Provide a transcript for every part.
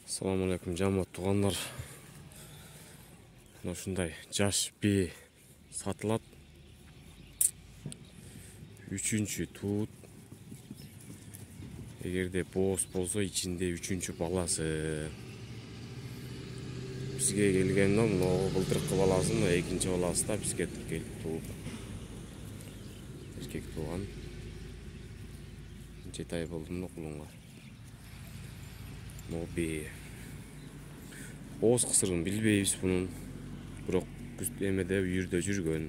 Assalamu alaikum жамаат тугандар. Мына ушундай жаш б сатылат. 3-чү туут. Эгерде боос болсо ичинде 3-чү баласы. Бизге келген мына былтыркы баласын 2-чи баласы да бизге келип тууп. Эркек тууган. 7 ай болду мына кулунга. Могу б. Боос кысырын билбейбиз бунун. Бирок эмеде үйүрдө жүргөн.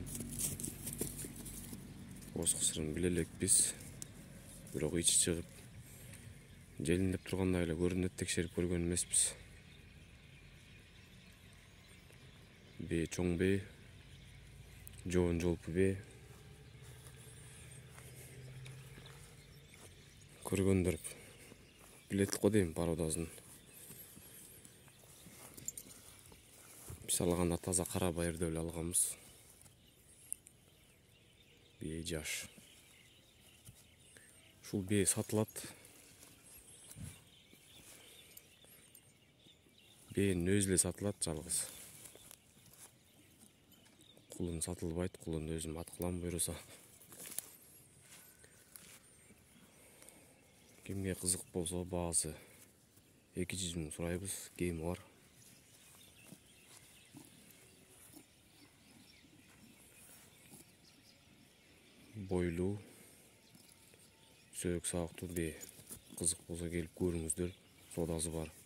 Боос кысырын биле элекпиз. Бирок ичи чыгып желиндеп тургандай эле көрүнөт, текшерип көргөн эмеспиз. Б чоң б, жоон жолпу б. Көргөндөр билет го дейм породасын. Биз алганда таза кара байырды эле алганбыз. Б жаш. Ушул б сатылат. Б'нин өзү эле сатылат жалгыз. Кулун сатылбайт, кулун өзүм ат кылам буйруса. Кимге кызык болсо баасы 200 000 сурайбыз, кийими бар. Бойлуу, сөөк саактуу б. Кызык болсо келип көрүңүздөр, содасы бар.